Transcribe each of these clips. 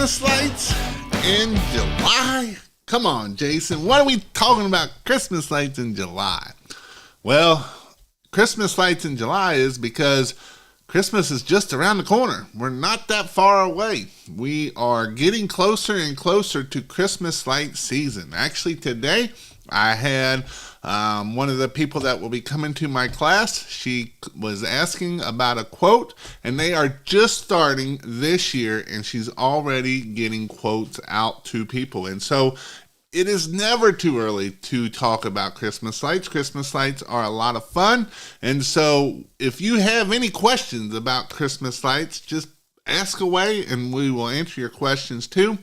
Christmas lights in July? Come on, Jason. What are we talking about Christmas lights in July? Well, Christmas lights in July is because Christmas is just around the corner. We're not that far away. We are getting closer and closer to Christmas light season. Actually, today I had one of the people that will be coming to my class. She was asking about a quote, and they are just starting this year, and she's already getting quotes out to people. And so it is never too early to talk about Christmas lights. Christmas lights are a lot of fun. And so if you have any questions about Christmas lights, just ask away and we will answer your questions too.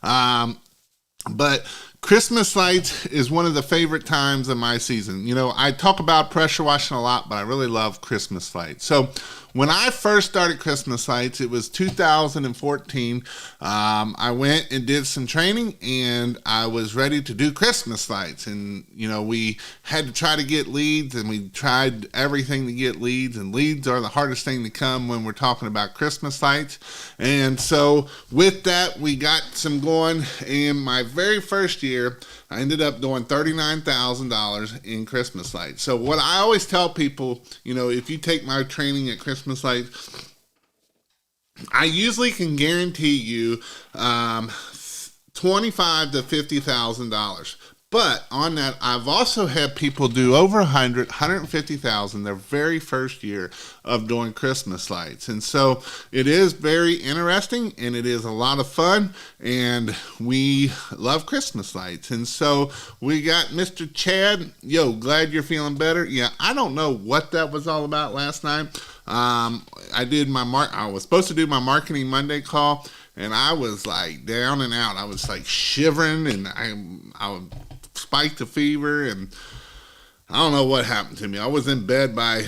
But Christmas lights is one of the favorite times of my season. You know, I talk about pressure washing a lot, but I really love Christmas lights. So when I first started Christmas lights, it was 2014. I went and did some training, and I was ready to do Christmas lights. And, you know, we had to try to get leads, and we tried everything to get leads. And leads are the hardest thing to come when we're talking about Christmas lights. And so with that, we got some going. And my very first year, I ended up doing $39,000 in Christmas lights. So what I always tell people, you know, if you take my training at Christmas lights, I usually can guarantee you $25,000 to $50,000. But on that, I've also had people do over 100, 150,000 their very first year of doing Christmas lights. And so it is very interesting, and it is a lot of fun, and we love Christmas lights. And so we got Mr. Chad. Yo, glad you're feeling better. Yeah, I don't know what that was all about last night. I was supposed to do my Marketing Monday call, and I was like down and out. I was like shivering, and I spiked a fever, and I don't know what happened to me. I was in bed by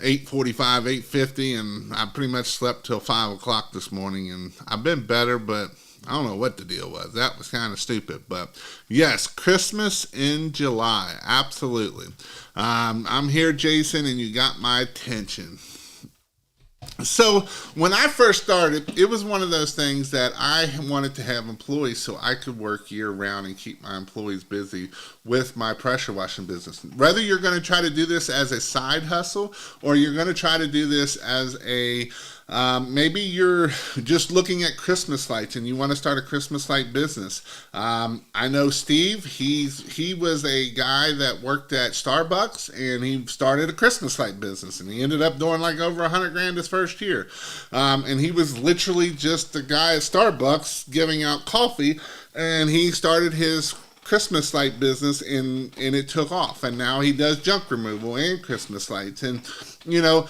8:45, 8:50, and I pretty much slept till 5 o'clock this morning, and I've been better, but I don't know what the deal was. That was kind of stupid. But yes, Christmas in July, absolutely. I'm here, Jason, and you got my attention. So when I first started, it was one of those things that I wanted to have employees so I could work year round and keep my employees busy with my pressure washing business. Whether you're going to try to do this as a side hustle, or you're going to try to do this as a maybe you're just looking at Christmas lights and you want to start a Christmas light business. I know Steve, he was a guy that worked at Starbucks, and he started a Christmas light business, and he ended up doing like over $100,000 his first year. And he was literally just the guy at Starbucks giving out coffee, and he started his Christmas light business, and it took off. And now he does junk removal and Christmas lights. And, you know,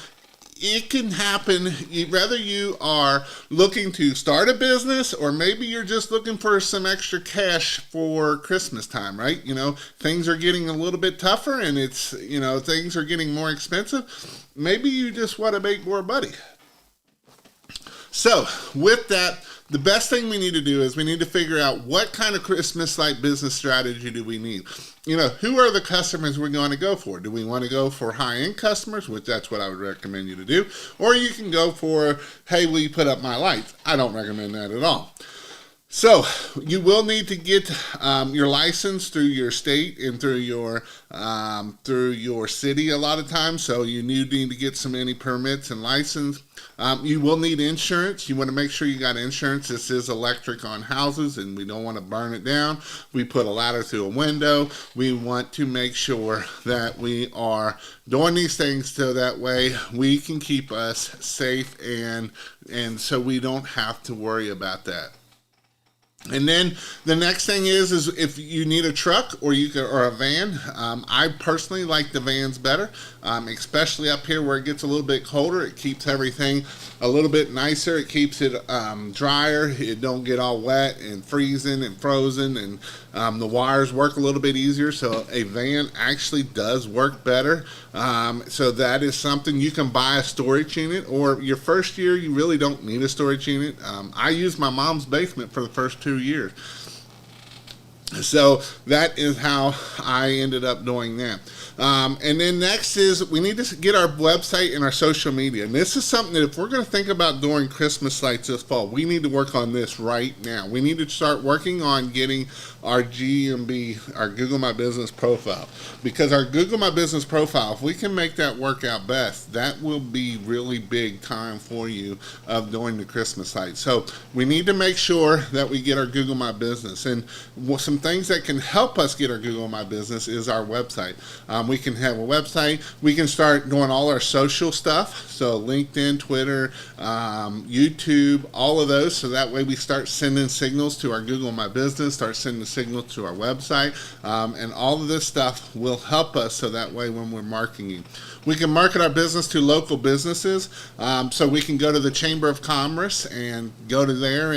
it can happen whether you are looking to start a business, or maybe you're just looking for some extra cash for Christmas time, right? You know, things are getting a little bit tougher, and it's, you know, things are getting more expensive. Maybe you just want to make more money. So with that, the best thing we need to do is we need to figure out what kind of Christmas light business strategy do we need. You know, who are the customers we're going to go for? Do we want to go for high-end customers, which that's what I would recommend you to do? Or you can go for, hey, will you put up my lights? I don't recommend that at all. So you will need to get your license through your state and through your city a lot of times. So you need to get any permits and license. You will need insurance. You want to make sure you got insurance. This is electric on houses, and we don't want to burn it down. We put a ladder through a window. We want to make sure that we are doing these things so that way we can keep us safe, and so we don't have to worry about that. And then the next thing is if you need a truck or a van. I personally like the vans better, especially up here where it gets a little bit colder. It keeps everything a little bit nicer. It keeps it drier. It don't get all wet and freezing and frozen, and the wires work a little bit easier. So a van actually does work better. So that is something. You can buy a storage unit, or your first year you really don't need a storage unit. I used my mom's basement for the first 2 years. So that is how I ended up doing that. And then next is we need to get our website and our social media. And this is something that if we're going to think about doing Christmas lights this fall, we need to work on this right now. We need to start working on getting our GMB, our Google My Business profile. Because our Google My Business profile, if we can make that work out best, that will be really big time for you of doing the Christmas lights. So we need to make sure that we get our Google My Business. And some things that can help us get our Google My Business is our website. We can have a website. We can start doing all our social stuff. So LinkedIn, Twitter, YouTube, all of those. So that way we start sending signals to our Google My Business, start sending signals to our website. And all of this stuff will help us so that way when we're marketing. We can market our business to local businesses. So we can go to the Chamber of Commerce and go to there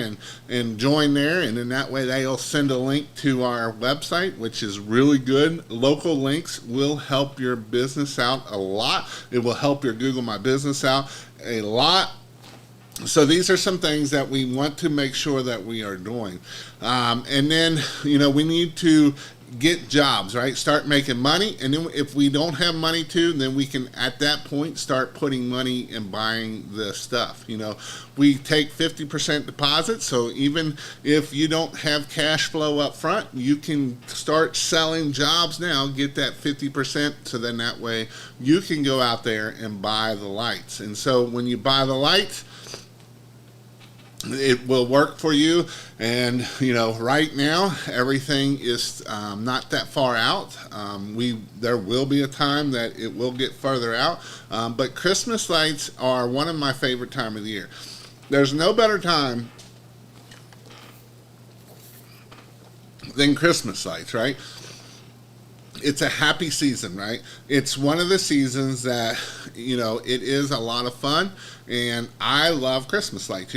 and join there. And then that way they'll send a link to our website, which is really good. Local links will help your business out a lot. It will help your Google My Business out a lot. So these are some things that we want to make sure that we are doing. And then, we need to get jobs, right? Start making money. And then if we don't have money then we can, at that point, start putting money and buying the stuff. We take 50% deposit. So even if you don't have cash flow up front, you can start selling jobs now, get that 50%. So then that way you can go out there and buy the lights. And so when you buy the lights, it will work for you. And right now everything is not that far out. There will be a time that it will get further out, but Christmas lights are one of my favorite time of the year. There's no better time than Christmas lights, right? It's a happy season, right? It's one of the seasons that, it is a lot of fun. And I love Christmas lights.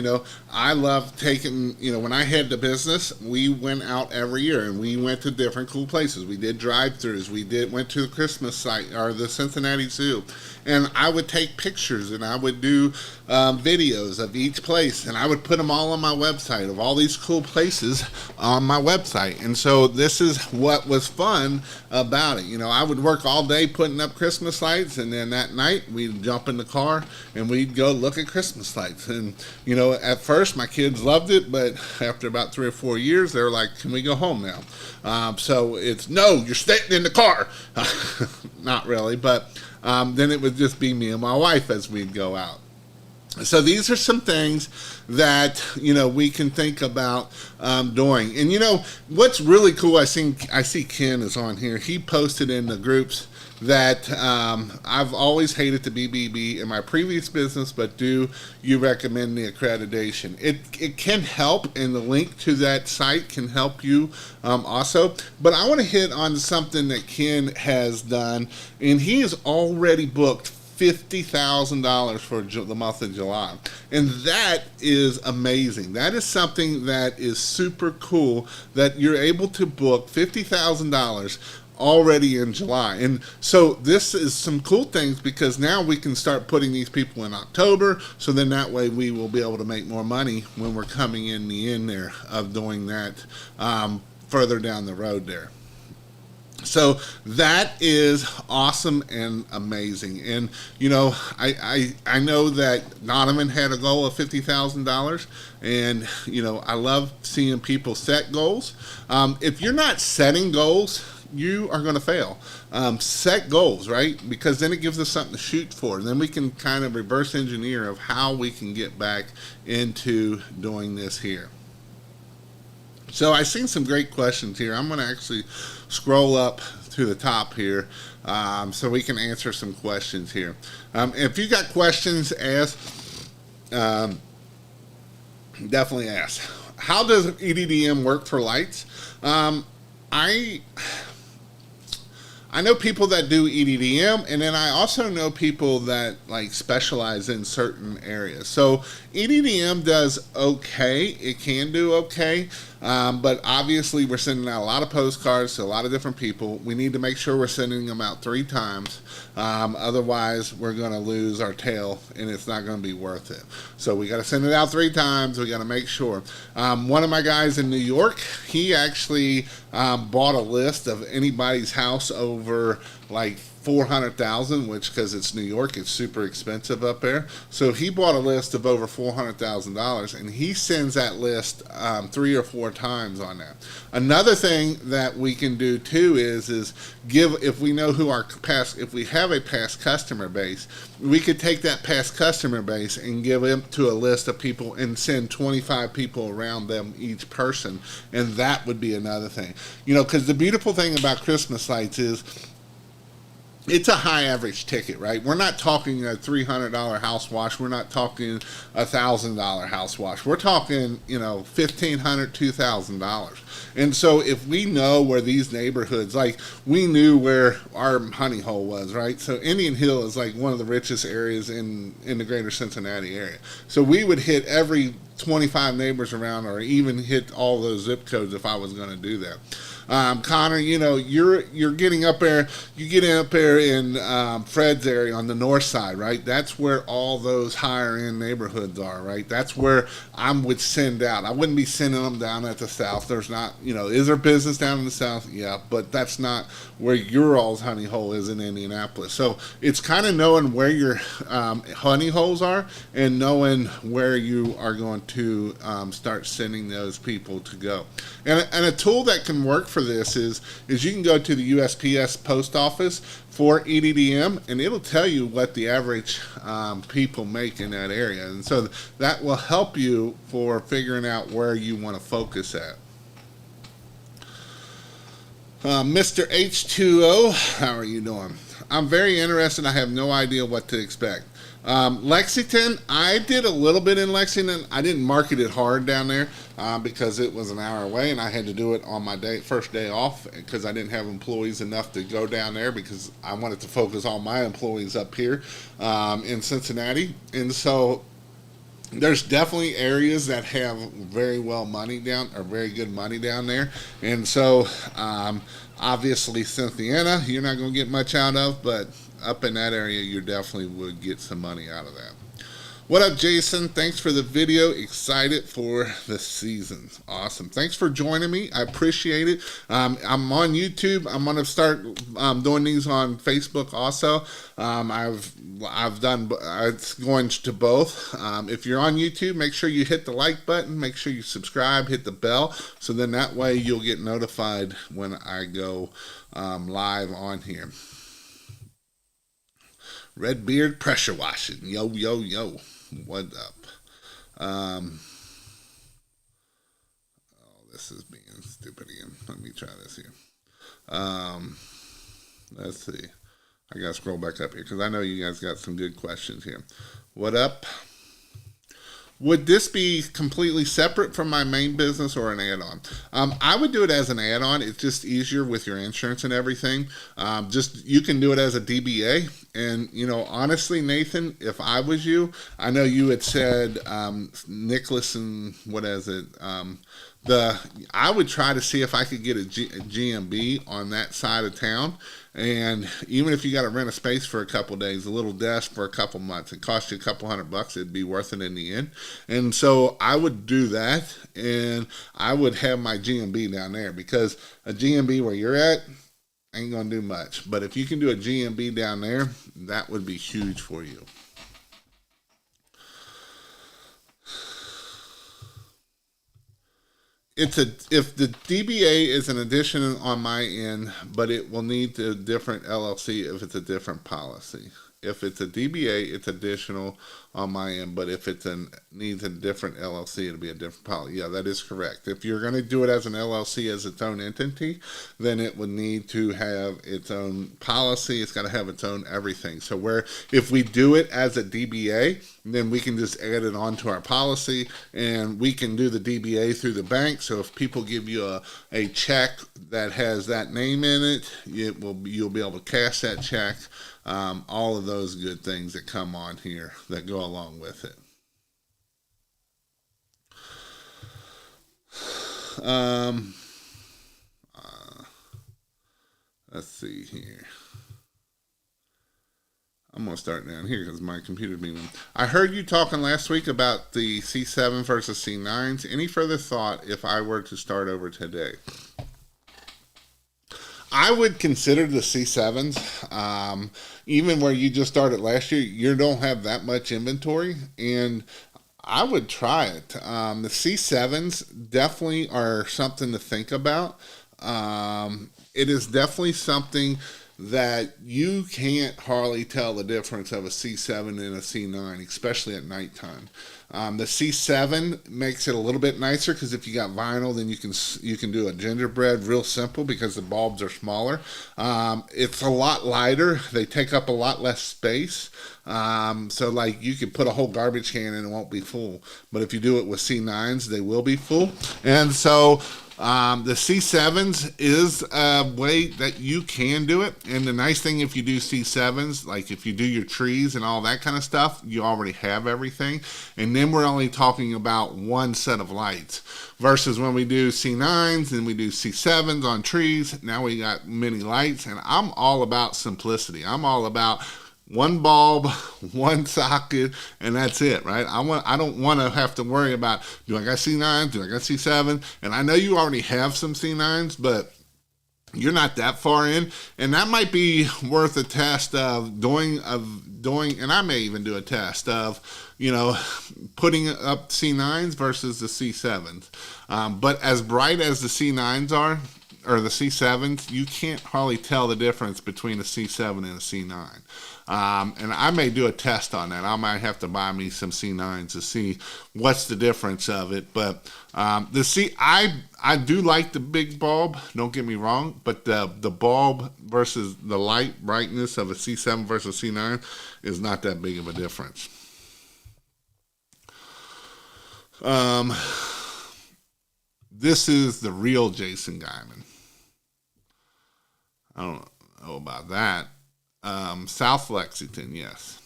I love taking, when I had the business, we went out every year and we went to different cool places. We did drive-thrus. Went to the Christmas site or the Cincinnati Zoo. And I would take pictures and I would do videos of each place. And I would put them all on my website of all these cool places on my website. And so this is what was fun about it. I would work all day putting up Christmas lights. And then that night we'd jump in the car and we'd go look at Christmas lights. And at first my kids loved it, but after about 3 or 4 years they were like, can we go home now? So it's, no, you're staying in the car. Not really, but then it would just be me and my wife as we'd go out. So these are some things that we can think about doing. And what's really cool, I see Ken is on here. He posted in the groups that I've always hated the BBB in my previous business, but do you recommend the accreditation? It can help, and the link to that site can help you also. But I want to hit on something that Ken has done, and he has already booked $50,000 for the month of July. And that is amazing. That is something that is super cool, that you're able to book $50,000 already in July. And so this is some cool things, because now we can start putting these people in October, so then that way we will be able to make more money when we're coming in the end there of doing that further down the road there. So that is awesome and amazing. And I know that Donovan had a goal of $50,000, and I love seeing people set goals. If you're not setting goals, you are going to fail. Set goals, right? Because then it gives us something to shoot for. And then we can kind of reverse engineer of how we can get back into doing this here. So I've seen some great questions here. I'm going to actually scroll up to the top here so we can answer some questions here. If you got questions, ask. Definitely ask. How does EDDM work for lights? I know people that do EDDM, and then I also know people that like specialize in certain areas. So EDDM does okay; it can do okay, but obviously we're sending out a lot of postcards to a lot of different people. We need to make sure we're sending them out 3 times, otherwise we're going to lose our tail, and it's not going to be worth it. So we got to send it out 3 times. We got to make sure. One of my guys in New York, he actually bought a list of anybody's house over like 400,000, which because it's New York, it's super expensive up there. So he bought a list of over $400,000, and he sends that list 3 or 4 times on that. Another thing that we can do too is give, if we know who our past, if we have a past customer base, we could take that past customer base and give them to a list of people and send 25 people around them each person, and that would be another thing. You know, because the beautiful thing about Christmas lights is it's a high average ticket, right? We're not talking a $300 house wash. We're not talking a $1,000 house wash. We're talking, you know, $1,500, $2,000. And so if we know where these neighborhoods, like we knew where our honey hole was, right? So Indian Hill is like one of the richest areas in the greater Cincinnati area. So we would hit every 25 neighbors around, or even hit all those zip codes if I was going to do that. Connor, you know, you're getting up there. You get up there in Fred's area on the north side, right? That's where all those higher end neighborhoods are, right? That's where I would send out. I wouldn't be sending them down at the south. There's not, you know, is there business down in the south? Yeah, but that's not where your all's honey hole is in Indianapolis. So it's kind of knowing where your honey holes are and knowing where you are going to start sending those people to go. And a tool that can work for this is you can go to the USPS post office for EDDM, and it'll tell you what the average people make in that area. And so that will help you for figuring out where you want to focus at. Mr. H2O, how are you doing? I'm very interested. I have no idea what to expect. Lexington, I did a little bit in Lexington. I didn't market it hard down there because it was an hour away, and I had to do it on my first day off because I didn't have employees enough to go down there because I wanted to focus on my employees up here in Cincinnati. And so there's definitely areas that have very good money down there. And so obviously Cynthiana, you're not going to get much out of, but up in that area, you definitely would get some money out of that. What up, Jason? Thanks for the video. Excited for the season. Awesome. Thanks for joining me. I appreciate it. I'm on YouTube. I'm going to start doing these on Facebook also. I've done, it's going to both. If you're on YouTube, make sure you hit the like button. Make sure you subscribe, hit the bell. So then that way you'll get notified when I go live on here. Red Beard pressure washing. Yo, yo, yo. What up? Oh, this is being stupid again. Let me try this here. Let's see. I gotta scroll back up here because I know you guys got some good questions here. What up? Would this be completely separate from my main business or an add-on? I would do it as an add-on. It's just easier with your insurance and everything. You can do it as a DBA. And, you know, honestly, Nathan, if I was you, I know you had said Nicholas and what is it? I would try to see if I could get a GMB on that side of town. And even if you got to rent a space for a couple of days, a little desk for a couple months, it costs you a couple $100, it'd be worth it in the end. And so I would do that, and I would have my GMB down there because a GMB where you're at ain't going to do much. But if you can do a GMB down there, that would be huge for you. If the DBA is an addition on my end, but it will need a different LLC if it's a different policy. If it's a DBA, it's additional on my end. But if it's needs a different LLC, it'll be a different policy. Yeah, that is correct. If you're going to do it as an LLC, as its own entity, then it would need to have its own policy. It's got to have its own everything. So where if we do it as a DBA, then we can just add it onto our policy, and we can do the DBA through the bank. So if people give you a check that has that name in it, you'll be able to cash that check. All of those good things that come on here that go along with it. Let's see here. I'm going to start down here because my computer's being... I heard you talking last week about the C7 versus C9s. Any further thought if I were to start over today? I would consider the C7s, even where you just started last year, you don't have that much inventory, and I would try it. The C7s definitely are something to think about. It is definitely something that you can't hardly tell the difference of a C7 and a C9, especially at nighttime. The C7 makes it a little bit nicer because if you got vinyl, then you can do a gingerbread real simple because the bulbs are smaller. It's a lot lighter. They take up a lot less space. So like you could put a whole garbage can in and it won't be full. But if you do it with C9s, they will be full. And so the C7s is a way that you can do it. And the nice thing if you do C7s, like if you do your trees and all that kind of stuff, you already have everything. And then we're only talking about one set of lights. Versus when we do C9s and we do C7s on trees, now we got many lights. And I'm all about simplicity. I'm all about one bulb, one socket, and that's it, right? I don't want to have to worry about, do I got C9s, do I got C7? And I know you already have some C9s, but you're not that far in, and that might be worth a test of doing, and I may even do a test of, putting up C9s versus the C7s. But as bright as the C9s are, or the C7s, you can't hardly tell the difference between a C7 and a C9. And I may do a test on that. I might have to buy me some C9s to see what's the difference of it. But I do like the big bulb, don't get me wrong, but the bulb versus the light brightness of a C7 versus C9 is not that big of a difference. This is the real Jason Guyman. I don't know about that. South Lexington, yes.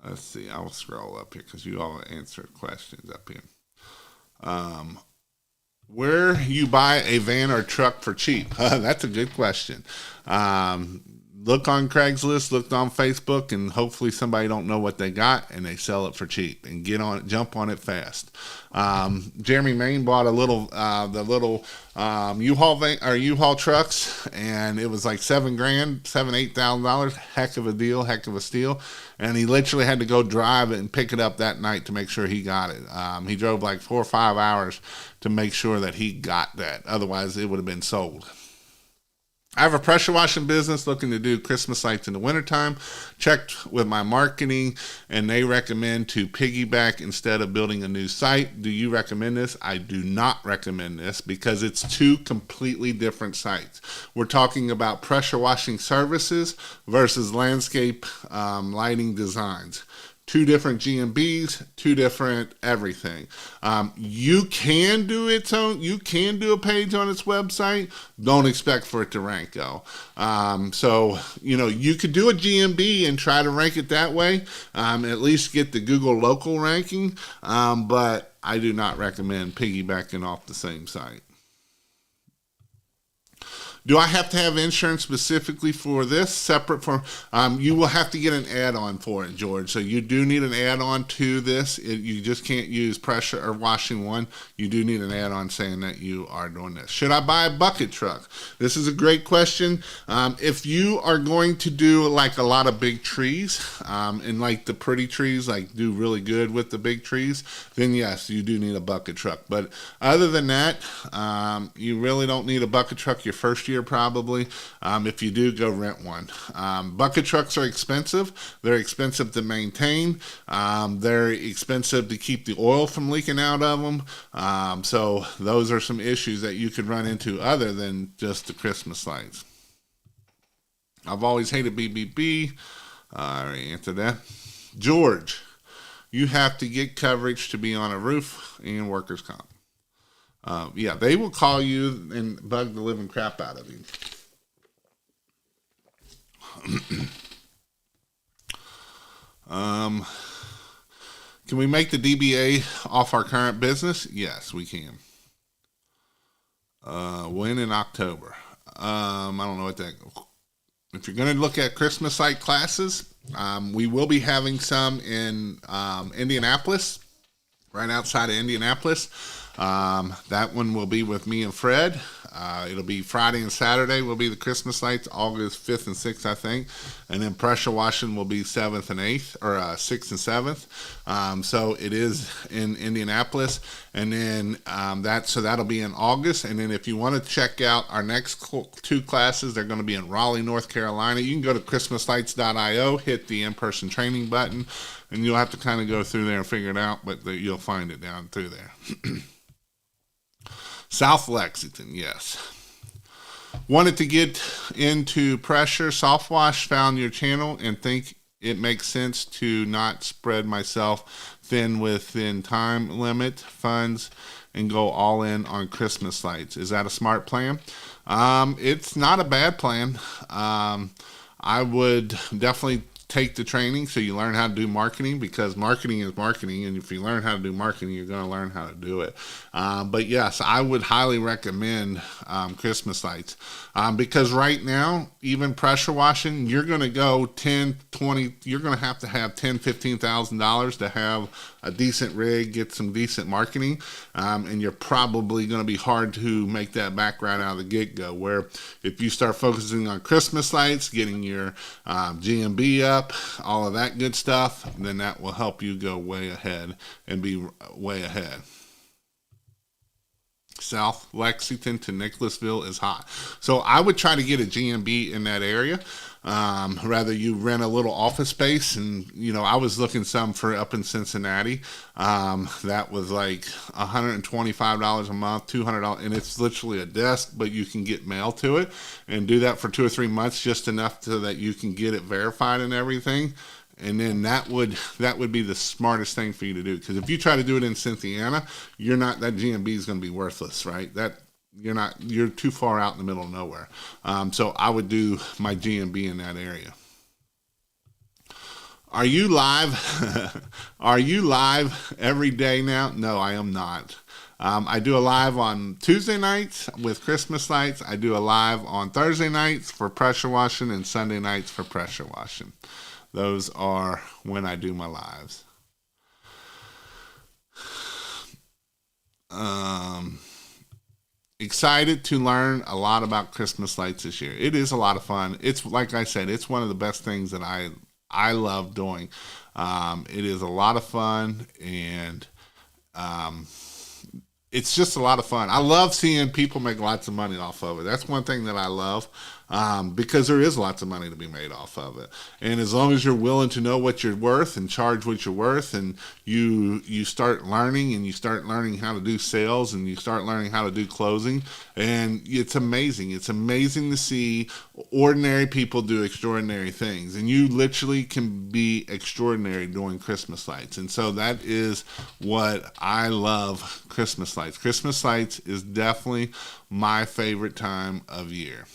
Let's see. I'll scroll up here because you all answered questions up here. Where you buy a van or truck for cheap? That's a good question. Look on Craigslist, look on Facebook, and hopefully somebody don't know what they got and they sell it for cheap and jump on it fast. Jeremy Main bought the little U-Haul van or U-Haul trucks, and it was like $8,000. Heck of a deal, heck of a steal. And he literally had to go drive it and pick it up that night to make sure he got it. He drove like 4 or 5 hours to make sure that he got that. Otherwise, it would have been sold. I have a pressure washing business looking to do Christmas lights in the wintertime. Checked with my marketing, and they recommend to piggyback instead of building a new site. Do you recommend this? I do not recommend this because it's two completely different sites. We're talking about pressure washing services versus landscape lighting designs. Two different GMBs, two different everything. You can do you can do a page on its website. Don't expect for it to rank though. So, you could do a GMB and try to rank it that way. At least get the Google local ranking. But I do not recommend piggybacking off the same site. Do I have to have insurance specifically for this? Separate from, you will have to get an add-on for it, George. So you do need an add-on to this. You just can't use pressure or washing one. You do need an add-on saying that you are doing this. Should I buy a bucket truck? This is a great question. If you are going to do like a lot of big trees, and like the pretty trees, like do really good with the big trees, then yes, you do need a bucket truck. But other than that, you really don't need a bucket truck your first year. year probably. If you do, go rent one. Bucket trucks are expensive. They're expensive to maintain. They're expensive to keep the oil from leaking out of them. So those are some issues that you could run into other than just the Christmas lights. I've always hated BBB. I already answered that. George, you have to get coverage to be on a roof and workers' comp. Yeah, they will call you and bug the living crap out of you. Can we make the DBA off our current business? Yes, we can. When in October? I don't know what that. If you're going to look at Christmas light classes, we will be having some in Indianapolis, right outside of Indianapolis. That one will be with me and Fred. It'll be Friday and Saturday will be the Christmas lights, August 5th and 6th, I think. And then pressure washing will be 7th and 8th, or 6th and 7th. So it is in Indianapolis. And then that'll be in August. And then if you want to check out our next two classes, they're going to be in Raleigh, North Carolina. You can go to christmaslights.io, hit the in-person training button, and you'll have to kind of go through there and figure it out, but you'll find it down through there. South Lexington, yes. Wanted to get into pressure, soft wash, found your channel, and think it makes sense to not spread myself thin within time limit, funds, and go all in on Christmas lights. Is that a smart plan? It's not a bad plan. I would definitely take the training so you learn how to do marketing, because marketing is marketing, and if you learn how to do marketing, you're going to learn how to do it. But yes, I would highly recommend Christmas lights, because right now, even pressure washing, you're going to go 10, 20, you're going to have $10,000, $15,000 to have a decent rig, get some decent marketing, and you're probably going to be hard to make that back right out of the get-go, where if you start focusing on Christmas lights, getting your GMB up, all of that good stuff, then that will help you go way ahead and be way ahead. South Lexington to Nicholasville is hot. So I would try to get a GMB in that area. Rather you rent a little office space, and I was looking some for up in Cincinnati. That was like $125 a month, $200, and it's literally a desk, but you can get mail to it, and do that for 2 or 3 months, just enough so that you can get it verified and everything. And then that would be the smartest thing for you to do, because if you try to do it in Cynthiana, that GMB is going to be worthless, right? You're too far out in the middle of nowhere. So I would do my GMB in that area. Are you live? Are you live every day now? No, I am not. I do a live on Tuesday nights with Christmas lights. I do a live on Thursday nights for pressure washing, and Sunday nights for pressure washing. Those are when I do my lives. Excited to learn a lot about Christmas lights this year. It is a lot of fun. It's, like I said, it's one of the best things that I love doing. It is a lot of fun, and it's just a lot of fun. I love seeing people make lots of money off of it. That's one thing that I love, because there is lots of money to be made off of it. And as long as you're willing to know what you're worth and charge what you're worth, and you start learning, and you start learning how to do sales, and you start learning how to do closing, and it's amazing. It's amazing to see ordinary people do extraordinary things, and you literally can be extraordinary doing Christmas lights. And so that is what I love Christmas lights. Christmas lights is definitely my favorite time of year.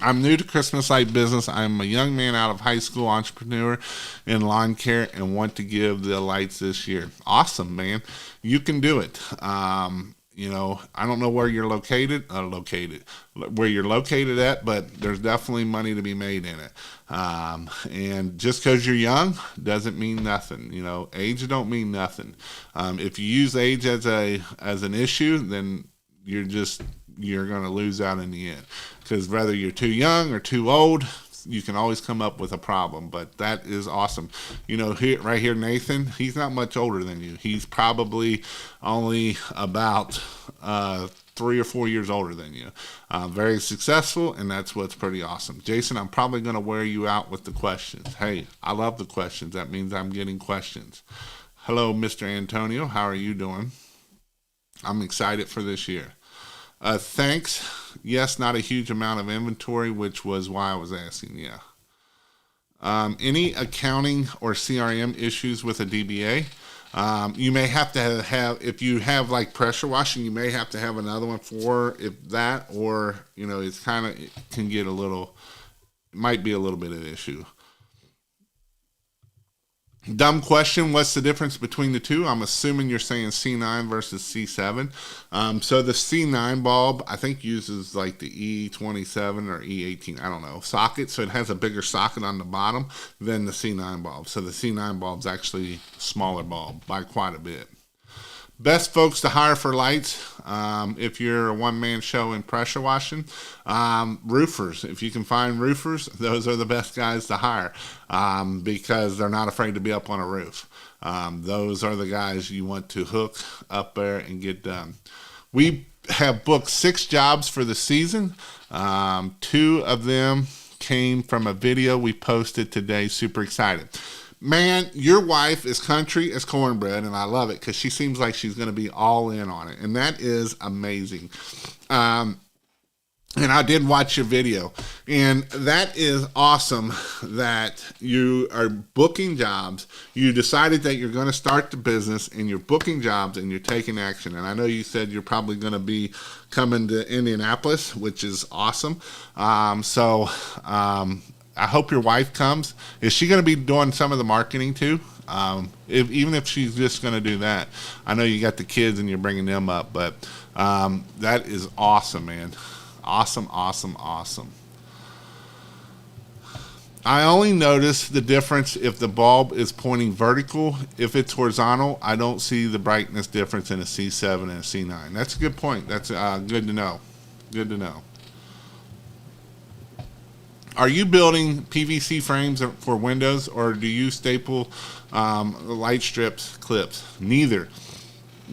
I'm new to Christmas light business. I'm a young man out of high school, entrepreneur in lawn care, and want to give the lights this year. Awesome, man. You can do it. I don't know where you're located, where you're located at, but there's definitely money to be made in it. And just because you're young doesn't mean nothing. Age don't mean nothing. If you use age as an issue, then you're going to lose out in the end, because whether you're too young or too old, you can always come up with a problem. But that is awesome. Right here, Nathan, he's not much older than you. He's probably only about 3 or 4 years older than you. Very successful, and that's what's pretty awesome. Jason, I'm probably going to wear you out with the questions. Hey, I love the questions. That means I'm getting questions. Hello, Mr. Antonio. How are you doing? I'm excited for this year. Thanks. Yes, not a huge amount of inventory, which was why I was asking. Yeah. Any accounting or CRM issues with a DBA? You may have to have, if you have like pressure washing, you may have to have another one for if that, or, you know, it's kind of, it can get a little, might be a little bit of an issue. Dumb question. What's the difference between the two? I'm assuming you're saying C9 versus C7. So the C9 bulb, I think, uses like the E27 or E18, I don't know, socket. So it has a bigger socket on the bottom than the C9 bulb. So the C9 bulb's actually a smaller bulb by quite a bit. Best folks to hire for lights, if you're a one-man show in pressure washing, roofers. If you can find roofers, those are the best guys to hire, because they're not afraid to be up on a roof. Those are the guys you want to hook up there and get done. We have booked 6 jobs for the season. 2 of them came from a video we posted today. Super excited. Man, your wife is country as cornbread, and I love it because she seems like she's going to be all in on it, and that is amazing. And I did watch your video, and that is awesome that you are booking jobs. You decided that you're going to start the business, and you're booking jobs, and you're taking action. And I know you said you're probably going to be coming to Indianapolis, which is awesome. I hope your wife comes. Is she going to be doing some of the marketing too? Even if she's just going to do that. I know you got the kids and you're bringing them up, but that is awesome, man. Awesome, awesome, awesome. I only notice the difference if the bulb is pointing vertical. If it's horizontal, I don't see the brightness difference in a C7 and a C9. That's a good point. That's good to know. Good to know. Are you building PVC frames for windows, or do you staple light strips, clips? Neither.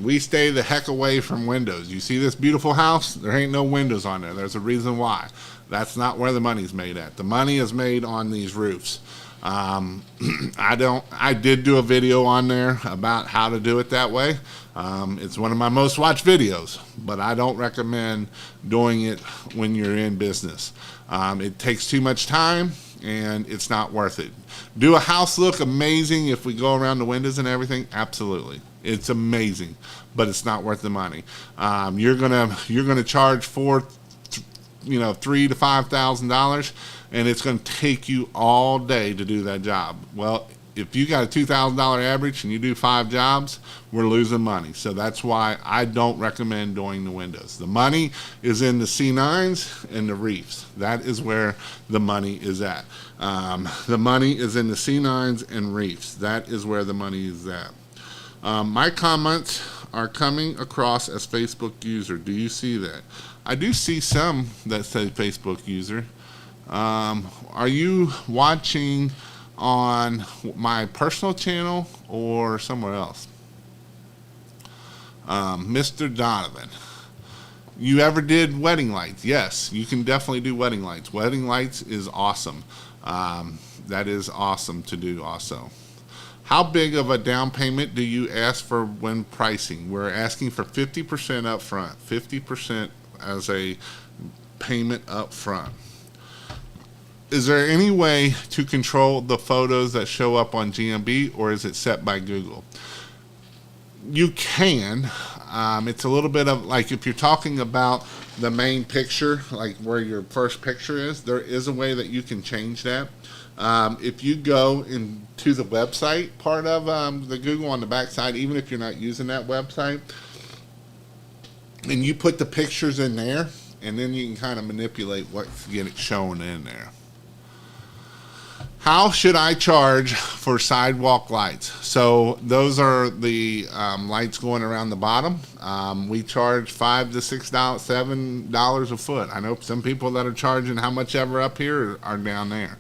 We stay the heck away from windows. You see this beautiful house? There ain't no windows on there. There's a reason why. That's not where the money's made at. The money is made on these roofs. I did do a video on there about how to do it that way. It's one of my most watched videos, but I don't recommend doing it when you're in business. It takes too much time, and it's not worth it. Do a house look amazing if we go around the windows and everything? Absolutely. It's amazing, but it's not worth the money. You're gonna charge $3,000 to $5,000, and it's going to take you all day to do that job. Well, if you got a $2,000 average and you do 5 jobs, we're losing money. So that's why I don't recommend doing the windows. The money is in the C9s and the reefs. That is where the money is at. The money is in the C9s and reefs. That is where the money is at. My comments are coming across as Facebook user. Do you see that? I do see some that say Facebook user. Are you watching on my personal channel or somewhere else? Mr. Donovan, you ever did wedding lights? Yes, you can definitely do wedding lights. Wedding lights is awesome. That is awesome to do also. How big of a down payment do you ask for when pricing? We're asking for 50% up front, 50% as a payment up front. Is there any way to control the photos that show up on GMB, or is it set by Google? You can. It's a little bit of like if you're talking about the main picture, like where your first picture is, there is a way that you can change that. If you go into the website part of the Google on the backside, even if you're not using that website, and you put the pictures in there, and then you can kind of manipulate what's getting shown in there. How should I charge for sidewalk lights? So those are the lights going around the bottom. We charge $5 to $6, $7 a foot. I know some people that are charging how much ever up here are down there.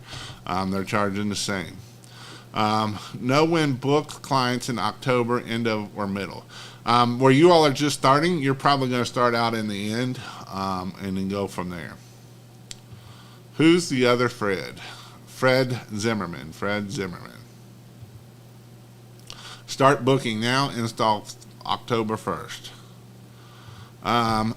They're charging the same. Know when book clients in October, end of, or middle. Where you all are just starting, you're probably going to start out in the end and then go from there. Who's the other Fred? Fred Zimmerman. Start booking now, install October 1st.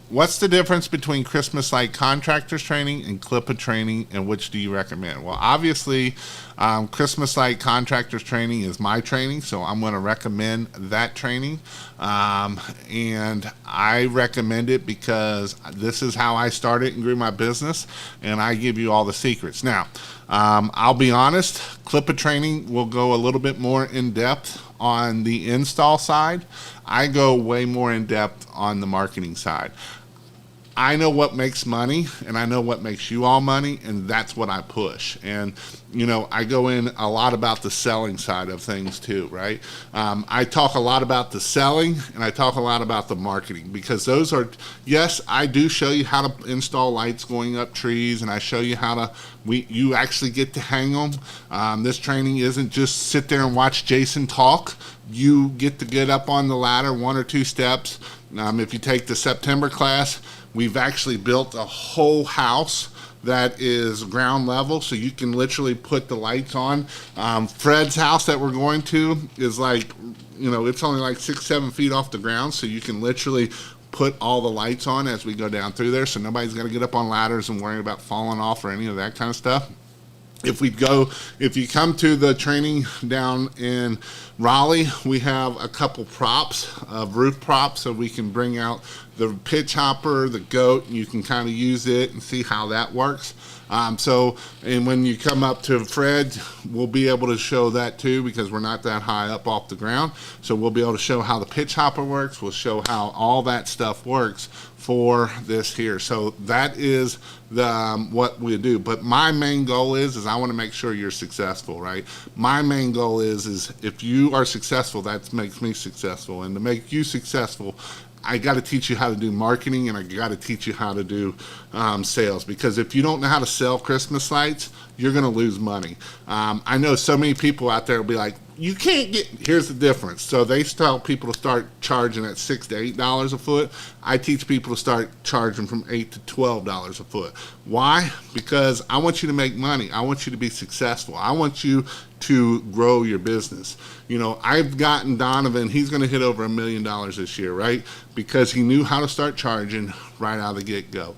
What's the difference between Christmas light contractors training and Clippa training, and which do you recommend? Well, obviously, Christmas light contractors training is my training, so I'm going to recommend that training. And I recommend it because this is how I started and grew my business, and I give you all the secrets. Now, I'll be honest, Clippa training will go a little bit more in depth on the install side. I go way more in depth on the marketing side. I know what makes money, and I know what makes you all money, and that's what I push. And, you know, I go in a lot about the selling side of things too, right? I talk a lot about the selling, and I talk a lot about the marketing, because those are, yes, I do show you how to install lights going up trees, and I show you how to, you actually get to hang them. This training isn't just sit there and watch Jason talk. You get to get up on the ladder 1 or 2 steps. If you take the September class, we've actually built a whole house that is ground level, so you can literally put the lights on. Fred's house that we're going to is like, you know, it's only like 6-7 feet off the ground, so you can literally put all the lights on as we go down through there, so nobody's got to get up on ladders and worry about falling off or any of that kind of stuff. If you come to the training down in Raleigh, we have a couple props, roof props, so we can bring out the pitch hopper, the goat, and you can kind of use it and see how that works. And when you come up to Fred, we'll be able to show that too, because we're not that high up off the ground. So we'll be able to show how the pitch hopper works. We'll show how all that stuff works for this here. So that is the what we do. But my main goal is I want to make sure you're successful, right? My main goal is if you are successful, that makes me successful. And to make you successful, I got to teach you how to do marketing, and I got to teach you how to do sales, because if you don't know how to sell Christmas lights, you're going to lose money. I know so many people out there will be like, you can't get, here's the difference. So they tell people to start charging at $6 to $8 a foot. I teach people to start charging from $8 to $12 a foot. Why? Because I want you to make money. I want you to be successful. I want you to grow your business. You know, I've gotten Donovan, he's going to hit over $1 million this year, right? Because he knew how to start charging right out of the get-go.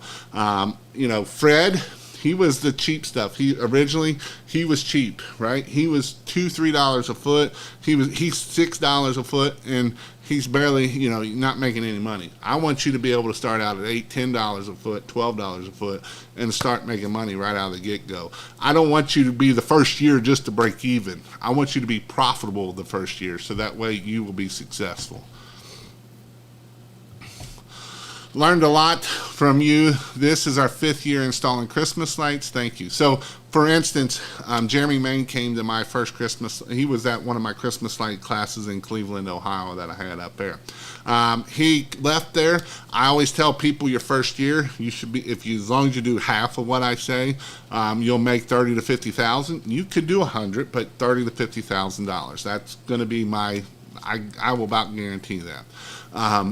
You know, Fred, he was the cheap stuff. He was cheap, right? He was $2-3 a foot. He's $6 a foot, and he's barely, you know, not making any money. I want you to be able to start out at $8-10 a foot, $12 a foot, and start making money right out of the get-go. I don't want you to be the first year just to break even. I want you to be profitable the first year, so that way you will be successful. Learned a lot from you. This is our 5th year installing Christmas lights. Thank you. So, for instance, Jeremy Main came to my first Christmas. He was at one of my Christmas light classes in Cleveland, Ohio, that I had up there. He left there. I always tell people your first year, you should be, as long as you do half of what I say, you'll make $30,000 to $50,000. You could do $100,000, but $30,000 to $50,000. That's going to be I will about guarantee that.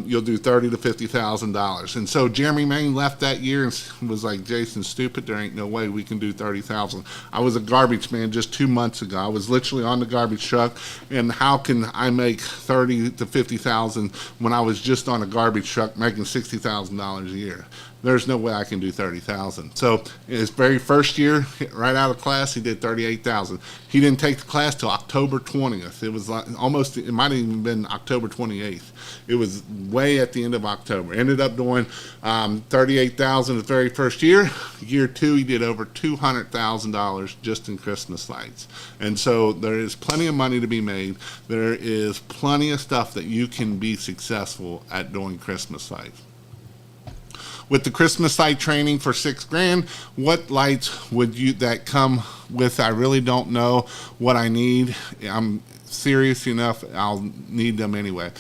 You'll do $30,000 to $50,000. And so Jeremy Main left that year and was like, Jason, stupid, there ain't no way we can do $30,000. I was a garbage man just 2 months ago. I was literally on the garbage truck, and how can I make $30,000 to $50,000 when I was just on a garbage truck making $60,000 a year? There's no way I can do $30,000. So his very first year, right out of class, he did $38,000. He didn't take the class till October 20th. It was like almost, it might have even been October 28th. It was way at the end of October. Ended up doing $38,000 the very first year. Year 2, he did over $200,000 just in Christmas lights. And so there is plenty of money to be made. There is plenty of stuff that you can be successful at doing Christmas lights. With the Christmas light training for $6,000, what lights would you that come with? I really don't know what I need. I'm serious enough, I'll need them anyway.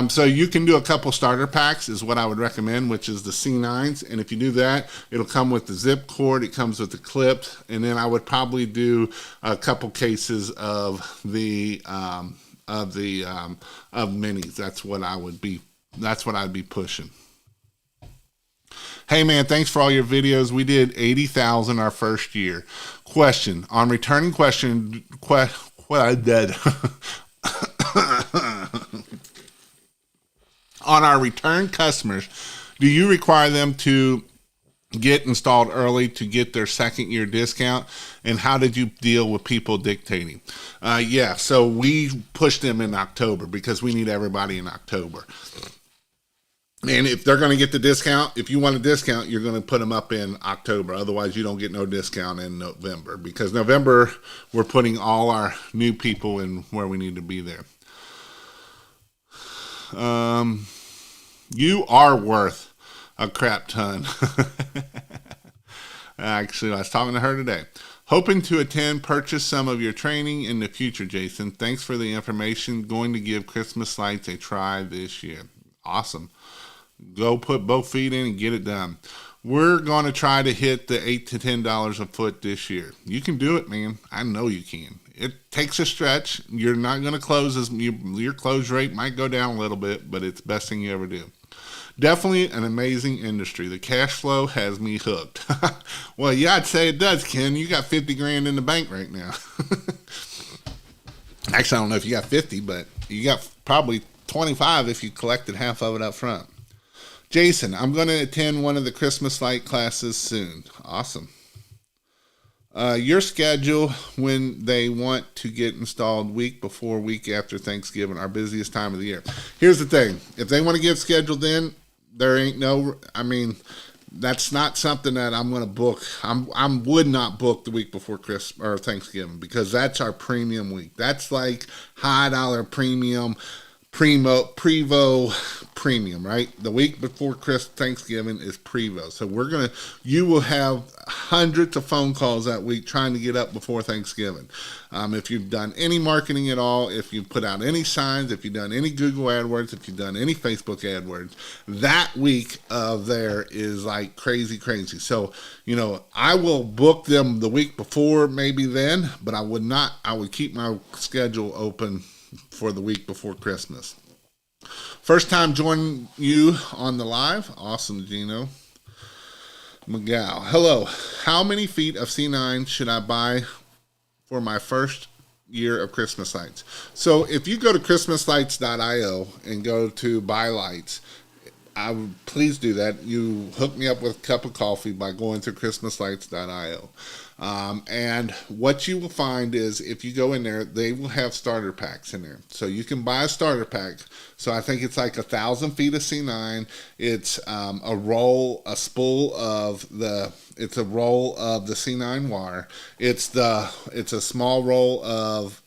So you can do a couple starter packs is what I would recommend, which is the C9s. And if you do that, it'll come with the zip cord. It comes with the clips. And then I would probably do a couple cases of the minis. That's what I'd be pushing. Hey man, thanks for all your videos. We did 80,000 our first year. Question on returning question. What I did on our return customers, do you require them to get installed early to get their second year discount? And how did you deal with people dictating? Yeah, so we pushed them in October because we need everybody in October. And if they're going to get the discount, if you want a discount, you're going to put them up in October. Otherwise, you don't get no discount in November, because November, we're putting all our new people in where we need to be there. You are worth a crap ton. Actually, I was talking to her today. Hoping to purchase some of your training in the future, Jason. Thanks for the information. Going to give Christmas lights a try this year. Awesome. Go put both feet in and get it done. We're going to try to hit the $8 to $10 a foot this year. You can do it, man. I know you can. It takes a stretch. You're not going to close your close rate might go down a little bit, but it's the best thing you ever do. Definitely an amazing industry. The cash flow has me hooked. Well, yeah, I'd say it does, Ken. You got 50 grand in the bank right now. Actually, I don't know if you got 50, but you got probably 25 if you collected half of it up front. Jason, I'm going to attend one of the Christmas light classes soon. Awesome. Your schedule when they want to get installed week before, week after Thanksgiving, our busiest time of the year. Here's the thing. If they want to get scheduled in, there ain't no, that's not something that I'm going to book. I would not book the week before Christmas or Thanksgiving, because that's our premium week. That's like high dollar premium. Prevo premium, right? The week before Thanksgiving is Prevo. So you will have hundreds of phone calls that week trying to get up before Thanksgiving. If you've done any marketing at all, if you've put out any signs, if you've done any Google AdWords, if you've done any Facebook AdWords, that week of there is like crazy. So, I will book them the week before, maybe then, but I would keep my schedule open for the week before Christmas. First time joining you on the live. Awesome, Gino. McGow. Hello. How many feet of C9 should I buy for my first year of Christmas lights? So if you go to christmaslights.io and go to buy lights, I would please do that. You hook me up with a cup of coffee by going to christmaslights.io. And what you will find is if you go in there, they will have starter packs in there. So you can buy a starter pack. So I think it's like 1,000 feet of C9. It's a roll of the C9 wire. It's a small roll of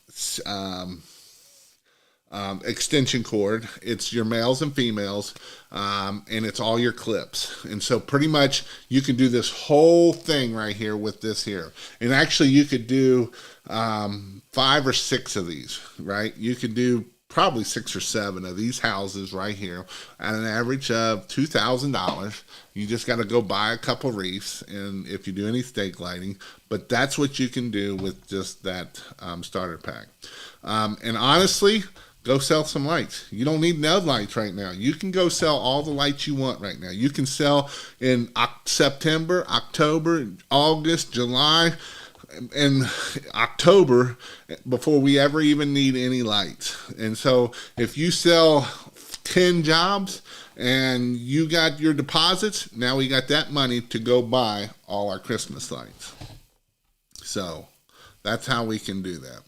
extension cord. It's your males and females, and it's all your clips. And so pretty much you can do this whole thing right here with this here. And actually you could do 5 or 6 of these, right? You could do probably 6 or 7 of these houses right here at an average of $2,000. You just got to go buy a couple reefs, and if you do any stake lighting, but that's what you can do with just that starter pack. And honestly, go sell some lights. You don't need no lights right now. You can go sell all the lights you want right now. You can sell in September, October, August, July, and October before we ever even need any lights. And so if you sell 10 jobs and you got your deposits, now we got that money to go buy all our Christmas lights. So that's how we can do that.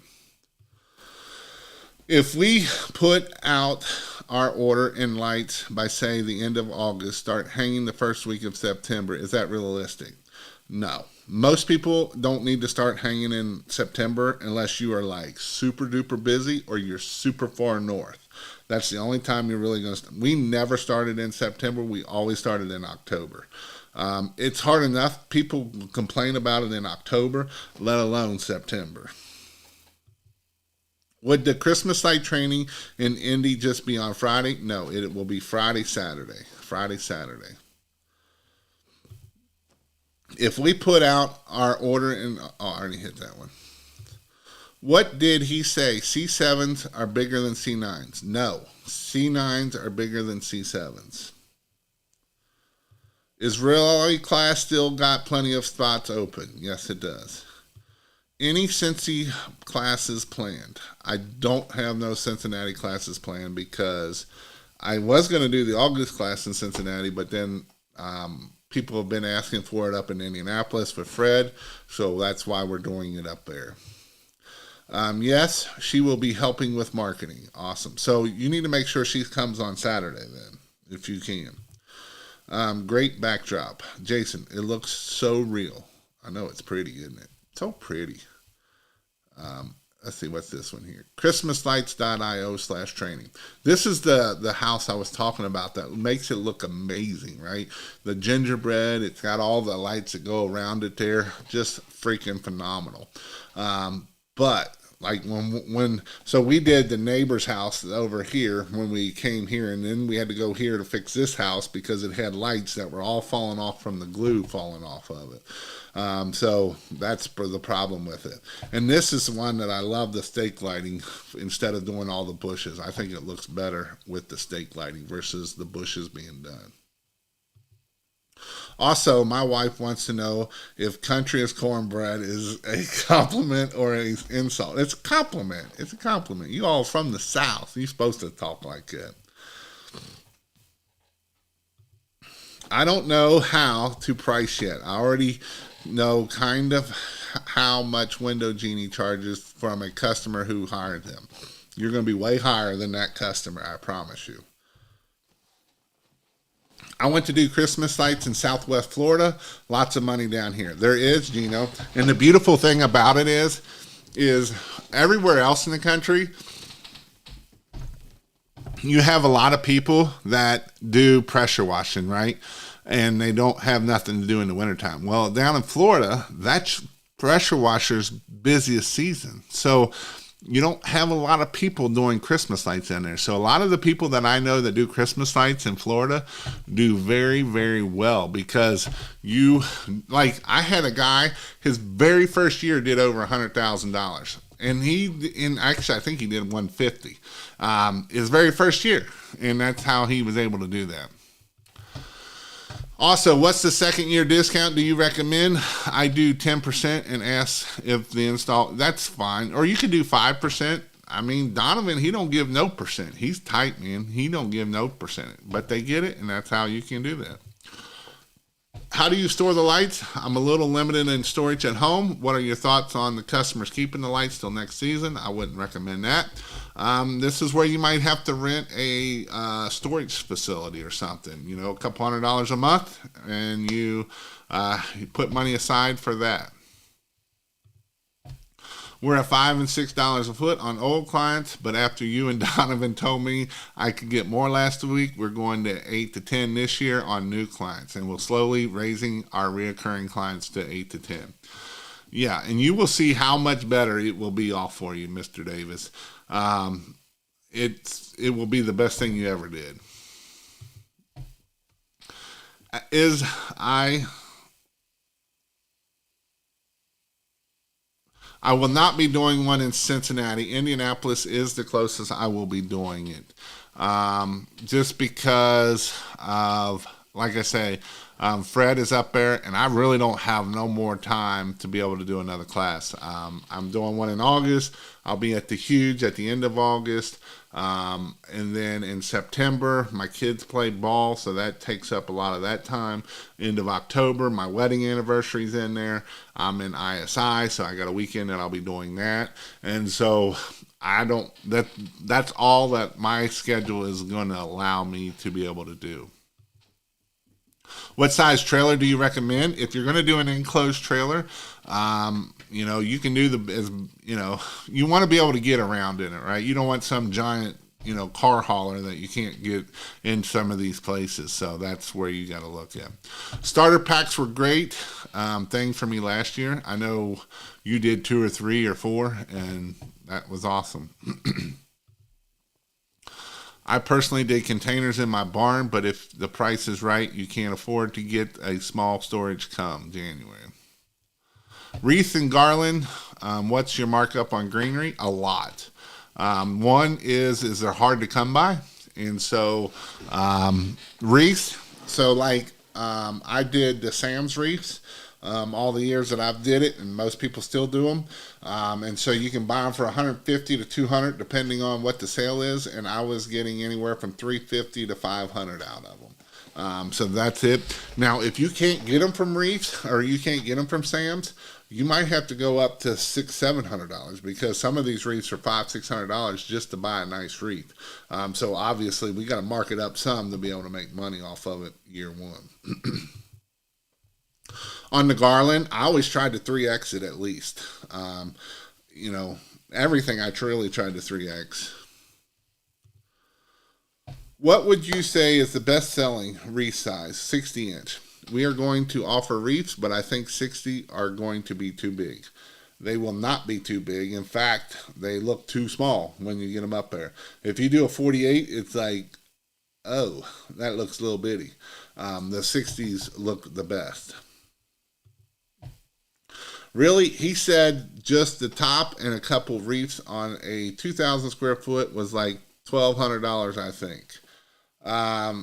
If we put out our order in lights by, say, the end of August, start hanging the first week of September, is that realistic? No. Most people don't need to start hanging in September unless you are like super duper busy or you're super far north. That's the only time you're really going to start. We never started in September. We always started in October. It's hard enough. People complain about it in October, let alone September. Would the Christmas light training in Indy just be on Friday? No, it will be Friday, Saturday. Friday, Saturday. If we put out our order in, oh, I already hit that one. What did he say? C7s are bigger than C9s. No, C9s are bigger than C7s. Israeli class still got plenty of spots open? Yes, it does. Any Cincy classes planned? I don't have no Cincinnati classes planned because I was going to do the August class in Cincinnati, but then people have been asking for it up in Indianapolis with Fred, so that's why we're doing it up there. Yes, she will be helping with marketing. Awesome. So you need to make sure she comes on Saturday then, if you can. Great backdrop. Jason, it looks so real. I know it's pretty, isn't it? So pretty. Let's see, what's this one here? Christmaslights.io/training. This is the house I was talking about that makes it look amazing, right? The gingerbread, it's got all the lights that go around it there. Just freaking phenomenal. But like so we did the neighbor's house over here when we came here, and then we had to go here to fix this house because it had lights that were all falling off from the glue falling off of it. So that's the problem with it. And this is one that I love, the stake lighting instead of doing all the bushes. I think it looks better with the stake lighting versus the bushes being done. Also, my wife wants to know if country as cornbread is a compliment or an insult. It's a compliment. It's a compliment. You all from the South. You're supposed to talk like that. I don't know how to price yet. I already know kind of how much Window Genie charges from a customer who hired them. You're going to be way higher than that customer, I promise you. I went to do Christmas lights in Southwest Florida. Lots of money down here. There is, Gino. And the beautiful thing about it is everywhere else in the country, you have a lot of people that do pressure washing, right? And they don't have nothing to do in the wintertime. Well, down in Florida, that's pressure washer's busiest season. So you don't have a lot of people doing Christmas lights in there. So a lot of the people that I know that do Christmas lights in Florida do very, very well because I had a guy, his very first year did over $100,000. And actually, I think he did 150 his very first year. And that's how he was able to do that. Also, what's the second year discount do you recommend? I do 10% and ask if the install, that's fine. Or you could do 5%. I mean, Donovan, he don't give no percent. He's tight, man. He don't give no percent. But they get it, and that's how you can do that. How do you store the lights? I'm a little limited in storage at home. What are your thoughts on the customers keeping the lights till next season? I wouldn't recommend that. This is where you might have to rent a storage facility or something, a couple $100 a month, and you put money aside for that. We're at $5 and $6 a foot on old clients, but after you and Donovan told me I could get more last week, we're going to 8 to 10 this year on new clients, and we're slowly raising our reoccurring clients to 8 to 10. Yeah, and you will see how much better it will be off for you, Mr. Davis. It will be the best thing you ever did. I will not be doing one in Cincinnati. Indianapolis is the closest I will be doing it. Just because of, like I say, Fred is up there, and I really don't have no more time to be able to do another class. I'm doing one in August. I'll be at the Huge at the end of August. And then in September, my kids play ball, so that takes up a lot of that time. End of October, my wedding anniversary's in there. I'm in ISI, so I got a weekend that I'll be doing that. And so that's all that my schedule is going to allow me to be able to do. What size trailer do you recommend? If you're going to do an enclosed trailer, you can do you want to be able to get around in it, right? You don't want some giant car hauler that you can't get in some of these places. So that's where you got to look at. Starter packs were great thing for me last year. I know you did 2 or 3 or 4, and that was awesome. I personally did containers in my barn, but if the price is right, you can't afford to get a small storage come January. Wreath and Garland, what's your markup on greenery? A lot. One is they're hard to come by, and so wreaths. So like I did the Sam's wreaths all the years that I've did it, and most people still do them. And so you can buy them for 150 to 200 depending on what the sale is, and I was getting anywhere from 350 to 500 out of them. So that's it. Now, if you can't get them from Reefs or you can't get them from Sam's, you might have to go up to $600-700 because some of these wreaths are $500-600 just to buy a nice wreath. So obviously we got to mark it up some to be able to make money off of it year one. On the Garland, I always tried to 3X it at least. Everything I truly tried to 3X. What would you say is the best-selling wreath size? 60-inch. We are going to offer wreaths, but I think 60 are going to be too big. They will not be too big. In fact, they look too small when you get them up there. If you do a 48, it's like, oh, that looks a little bitty. The 60s look the best. Really, he said just the top and a couple wreaths on a 2,000 square foot was like $1,200, I think.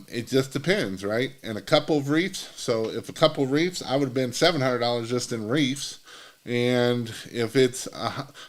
It just depends, right? And a couple of wreaths. So if a couple of wreaths, I would have been $700 just in wreaths. And if it's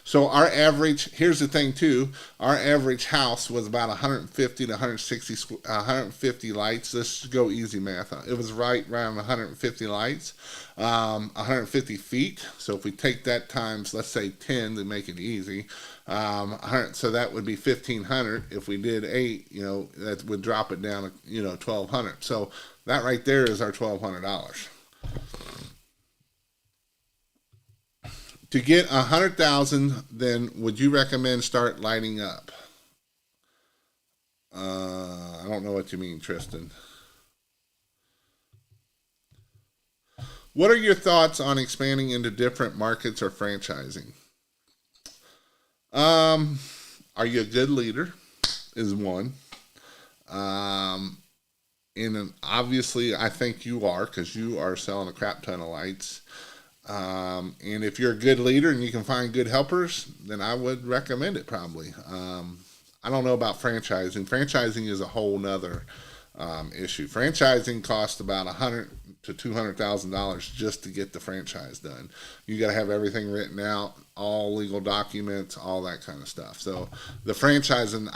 so our average, here's the thing too, our average house was about 150 to 150 lights. Let's go easy math. It was right around 150 lights, 150 feet. So if we take that times, let's say 10 to make it easy, so that would be 1,500. If we did 8, that would drop it down to 1,200. So that right there is our $1,200. To get 100,000, then would you recommend start lighting up? I don't know what you mean, Tristan. What are your thoughts on expanding into different markets or franchising? Are you a good leader? Is one. And obviously, I think you are because you are selling a crap ton of lights. And if you're a good leader and you can find good helpers, then I would recommend it probably. I don't know about franchising. Franchising is a whole nother issue. Franchising costs about $100,000 to $200,000 just to get the franchise done. You got to have everything written out, all legal documents, all that kind of stuff. So the franchising,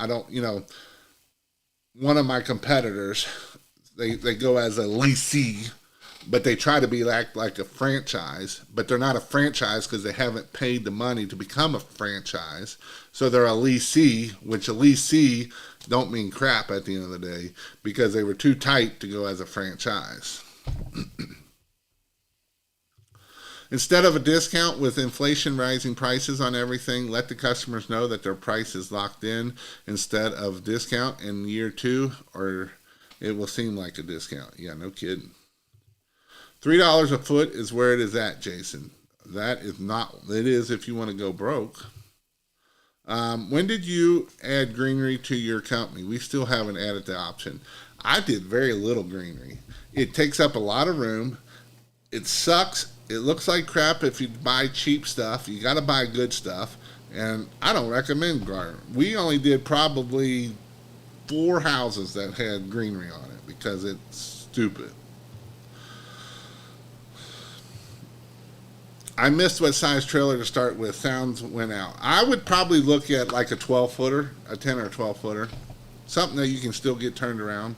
one of my competitors, they go as a leasee, but they try to be like a franchise, but they're not a franchise because they haven't paid the money to become a franchise. So they're a leasee, which a leasee don't mean crap at the end of the day because they were too tight to go as a franchise. Instead of a discount with inflation rising prices on everything, let the customers know that their price is locked in instead of discount in year 2, or it will seem like a discount. Yeah, no kidding. $3 a foot is where it is at, Jason. That is not, it is if you want to go broke. When did you add greenery to your company? We still haven't added the option. I did very little greenery. It takes up a lot of room. It sucks. It looks like crap if you buy cheap stuff. You got to buy good stuff. And I don't recommend garden. We only did probably 4 houses that had greenery on it because it's stupid. I missed what size trailer to start with. Sounds went out. I would probably look at like a 12-footer, a 10 or 12-footer. Something that you can still get turned around.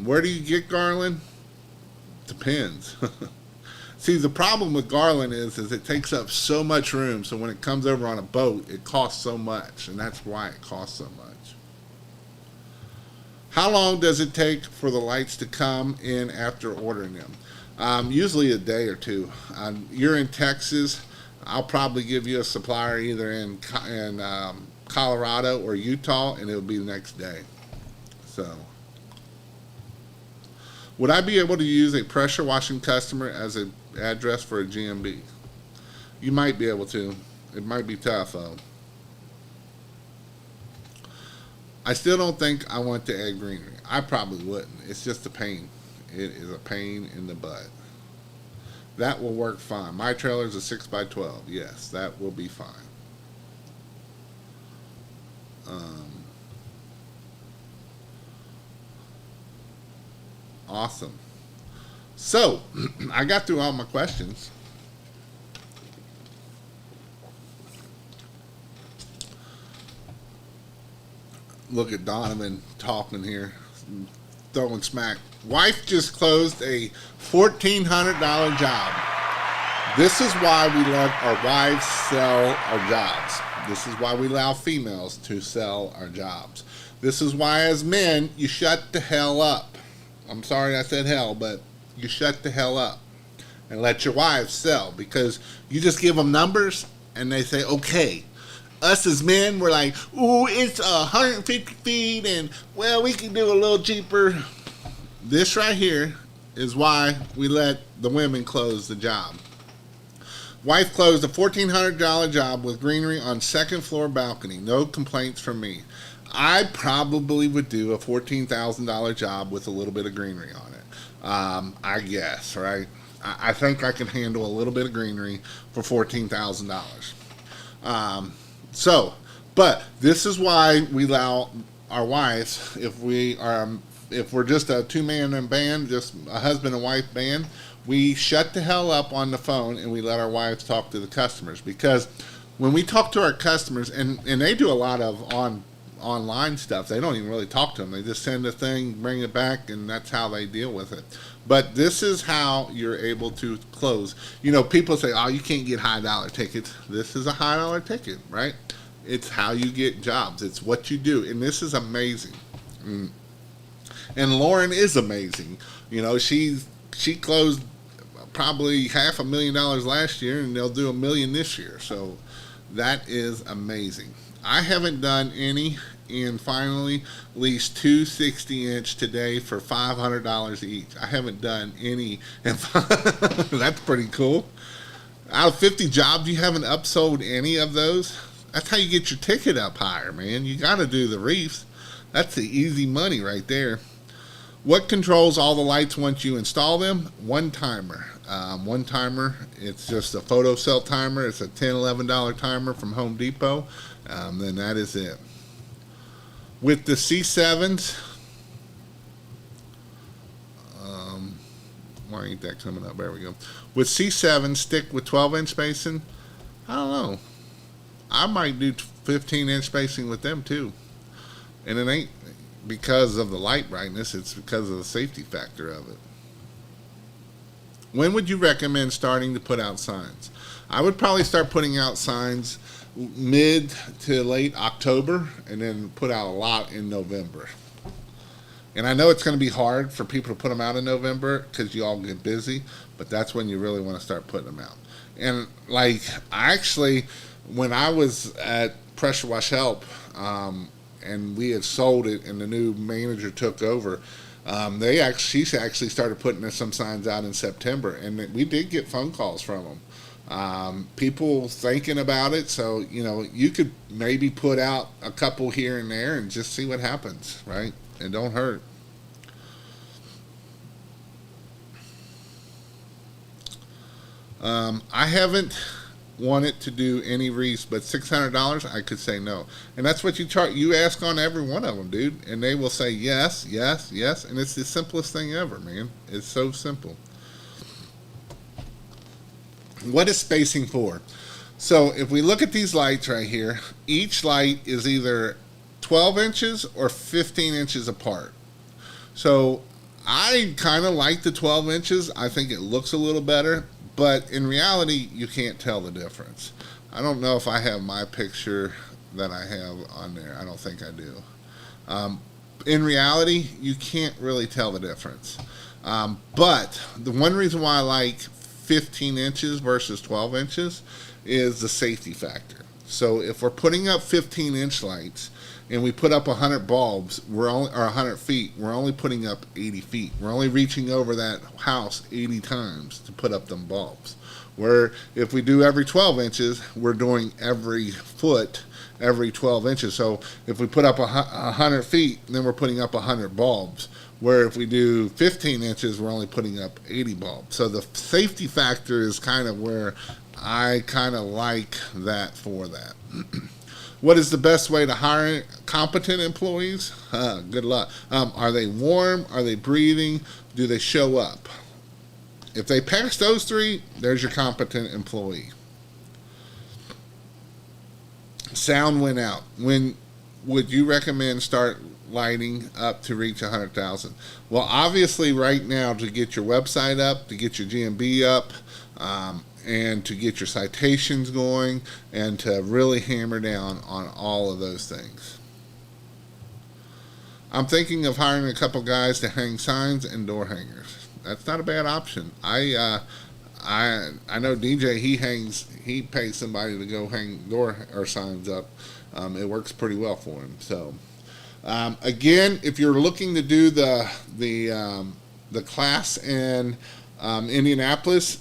Where do you get Garland? Depends. See, the problem with Garland is it takes up so much room, so when it comes over on a boat, it costs so much, and that's why it costs so much. How long does it take for the lights to come in after ordering them? Usually a day or 2. You're in Texas, I'll probably give you a supplier either in Colorado or Utah, and it'll be the next day. So, would I be able to use a pressure washing customer as an address for a GMB? You might be able to. It might be tough, though. I still don't think I want to add greenery. I probably wouldn't. It's just a pain. It is a pain in the butt. That will work fine. My trailer is a 6x12. Yes, that will be fine. Awesome. So, I got through all my questions. Look at Donovan talking here, throwing smack. Wife just closed a $1,400 job. This is why we let our wives sell our jobs. This is why we allow females to sell our jobs. This is why, as men, you shut the hell up. I'm sorry I said hell, but you shut the hell up and let your wives sell, because you just give them numbers and they say, okay. Us as men, we're like, ooh, it's 150 feet, and, well, we can do a little cheaper. This right here is why we let the women close the job. Wife closed a $1,400 job with greenery on second floor balcony. No complaints from me. I probably would do a $14,000 job with a little bit of greenery on it. I guess, right? I think I can handle a little bit of greenery for $14,000. But this is why we allow our wives, if we're just a two-man band, just a husband and wife band, we shut the hell up on the phone and we let our wives talk to the customers. Because when we talk to our customers, and they do a lot of online stuff, they don't even really talk to them. They just send a thing, bring it back, and that's how they deal with it. But this is how you're able to close. You know, people say, oh, you can't get high dollar tickets. This is a high dollar ticket, right? It's how you get jobs. It's what you do. And this is amazing. And Lauren is amazing. You know, she closed probably $500,000 last year, and they'll do $1 million this year. So that is amazing. I haven't done any, and finally leased two 60-inch today for $500 each. I haven't done any, and that's pretty cool. Out of 50 jobs, you haven't upsold any of those? That's how you get your ticket up higher, man. You got to do the reefs. That's the easy money right there. What controls all the lights once you install them? One timer. One timer. It's just a photo cell timer. It's a $10, $11 timer from Home Depot. Then that is it. With the C7s, why ain't that coming up? There we go. With C7, stick with 12-inch spacing. I don't know. I might do 15-inch spacing with them too. And it ain't because of the light brightness, it's because of the safety factor of it. When would you recommend starting to put out signs? I would probably start putting out signs mid to late October, and then put out a lot in November. And I know it's going to be hard for people to put them out in November because you all get busy, but that's when you really want to start putting them out. And like, actually, when I was at Pressure Wash Help, and we had sold it, and the new manager took over, she actually started putting some signs out in September, and we did get phone calls from them. People thinking about it, so you know, you could maybe put out a couple here and there and just see what happens, right? It don't hurt. I haven't wanted to do any wreaths, but $600, I could say no. And that's what you charge. You ask on every one of them, dude, and they will say yes, yes, yes. And it's the simplest thing ever, man. It's so simple. What is spacing for? So if we look at these lights right here, each light is either 12 inches or 15 inches apart. So I kind of like the 12 inches. I think it looks a little better, but in reality, you can't tell the difference. I don't know if I have my picture that I have on there. I don't think I do. In reality, you can't really tell the difference. But the one reason why I like 15 inches versus 12 inches is the safety factor. So if we're putting up 15-inch lights and we put up 100 bulbs, we're only, or 100 feet, we're only putting up 80 feet. We're only reaching over that house 80 times to put up them bulbs. Where if we do every 12 inches, we're doing every foot every 12 inches. So if we put up 100 feet, then we're putting up 100 bulbs. Where if we do 15 inches, we're only putting up 80 bulbs. So the safety factor is kind of where I kind of like that for that. What is the best way to hire competent employees? Good luck. Are they warm? Are they breathing? Do they show up? If they pass those three, there's your competent employee. Sound went out. When would you recommend start lighting up to reach 100,000? Well, obviously right now to get your website up, to get your GMB up, and to get your citations going, and to really hammer down on all of those things. I'm thinking of hiring a couple guys to hang signs and door hangers. That's not a bad option. I know DJ, he pays somebody to go hang door or signs up. It works pretty well for him. So again, if you're looking to do the class in Indianapolis,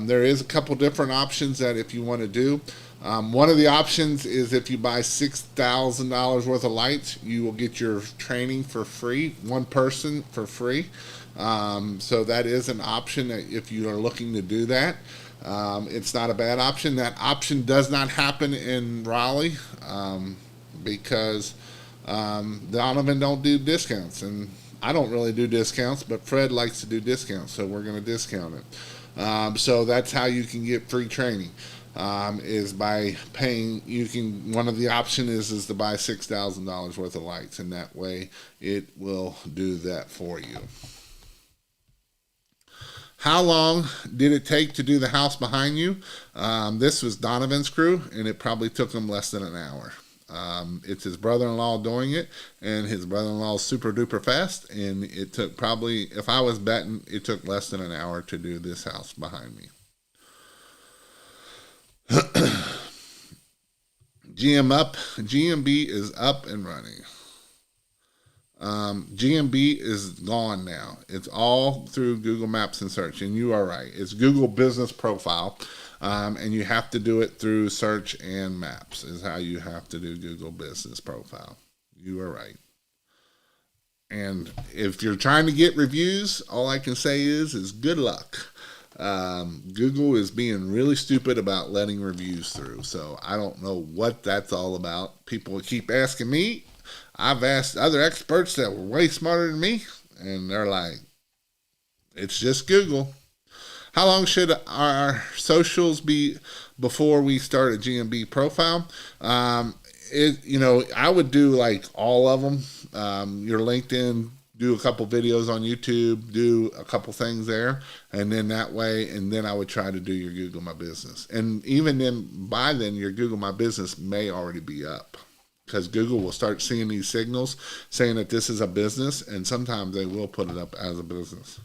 there is a couple different options that if you want to do. One of the options is if you buy $6,000 worth of lights, you will get your training for free, one person for free. So that is an option that if you are looking to do that. It's not a bad option. That option does not happen in Raleigh because Donovan don't do discounts, and I don't really do discounts, but Fred likes to do discounts, so we're going to discount it. So that's how you can get free training. Is by paying. One of the option is to buy $6,000 worth of lights, and that way it will do that for you. How long did it take to do the house behind you? This was Donovan's crew, and it probably took him less than an hour. It's his brother-in-law doing it, and his brother-in-law is super duper fast, and it took probably, if I was betting, it took less than an hour to do this house behind me. GMB is up and running. GMB is gone now. It's all through Google Maps and search, and you are right. It's Google Business Profile, and you have to do it through search and maps is how you have to do Google Business Profile. You are right. And if you're trying to get reviews, all I can say is good luck. Google is being really stupid about letting reviews through, so I don't know what that's all about. People keep asking me. I've asked other experts that were way smarter than me, and they're like, it's just Google. How long should our socials be before we start a GMB profile? I would do like all of them. Your LinkedIn, do a couple videos on YouTube, do a couple things there, and then that way, and then I would try to do your Google My Business. And even then, by then, your Google My Business may already be up, because Google will start seeing these signals saying that this is a business, and sometimes they will put it up as a business.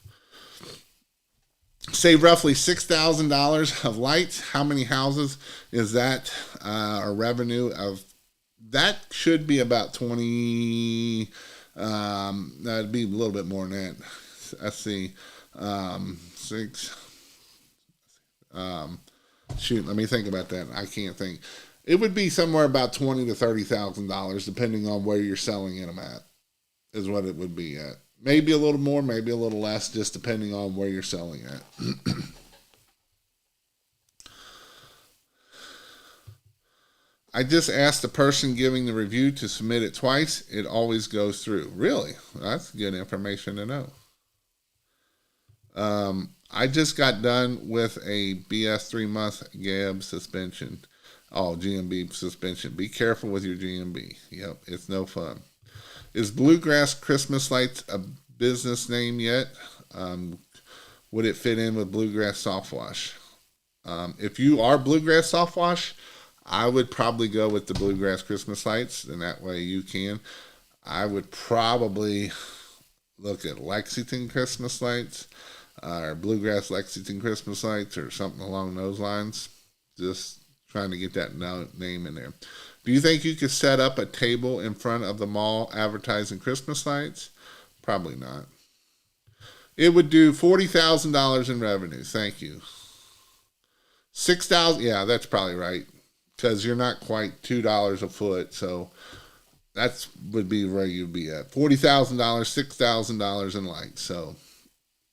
Say roughly $6,000 of lights. How many houses is that? A revenue of that should be about 20. That'd be a little bit more than that. Let's see, 6. Shoot, let me think about that. I can't think. It would be somewhere about $20,000 to $30,000, depending on where you're selling them at. Is what it would be at. Maybe a little more, maybe a little less, just depending on where you're selling at. I just asked the person giving the review to submit it twice. It always goes through. Really? That's good information to know. I just got done with a BS 3-month GAB suspension. Oh, GMB suspension. Be careful with your GMB. Yep, it's no fun. Is Bluegrass Christmas Lights a business name yet? Would it fit in with Bluegrass Soft Wash? If you are Bluegrass Soft Wash, I would probably go with the Bluegrass Christmas Lights, and that way you can. I would probably look at Lexington Christmas Lights, or Bluegrass Lexington Christmas Lights, or something along those lines, just Trying to get that name in there. Do you think you could set up a table in front of the mall advertising Christmas lights? Probably not. It would do $40,000 in revenue. Thank you. 6,000. Yeah, that's probably right. Because you're not quite $2 a foot, so that's would be where you'd be at. $40,000, $6,000 in lights. So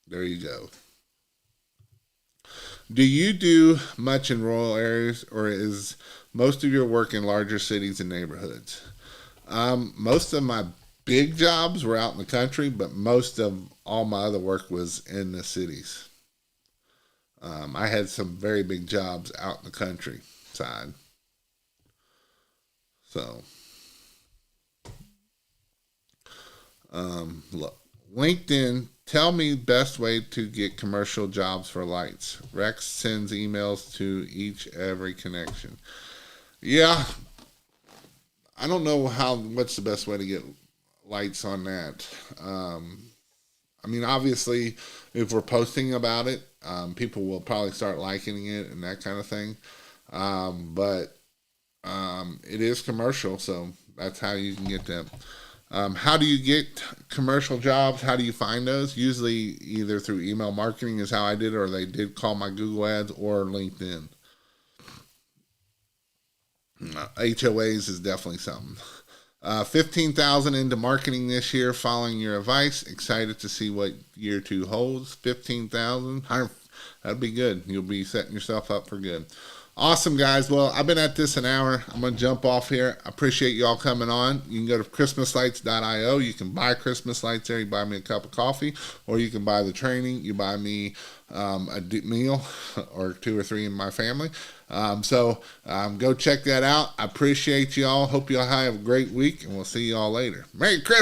there you go. Do you do much in rural areas, or is most of your work in larger cities and neighborhoods? Most of my big jobs were out in the country, but most of all my other work was in the cities. I had some very big jobs out in the countryside. So, look, LinkedIn, tell me best way to get commercial jobs for lights. Rex sends emails to every connection. Yeah, I don't know what's the best way to get lights on that. I mean, obviously, if we're posting about it, people will probably start liking it and that kind of thing. But it is commercial, so that's how you can get them. How do you get commercial jobs? How do you find those? Usually either through email marketing is how I did, or they did call my Google ads or LinkedIn. HOAs is definitely something. 15,000 into marketing this year, following your advice. Excited to see what year 2 holds. 15,000. That'd be good. You'll be setting yourself up for good. Awesome, guys. Well, I've been at this an hour. I'm going to jump off here. I appreciate you all coming on. You can go to christmaslights.io. You can buy Christmas lights there. You buy me a cup of coffee, or you can buy the training. You buy me a meal or 2 or 3 in my family. So go check that out. I appreciate you all. Hope you all have a great week, and we'll see you all later. Merry Christmas.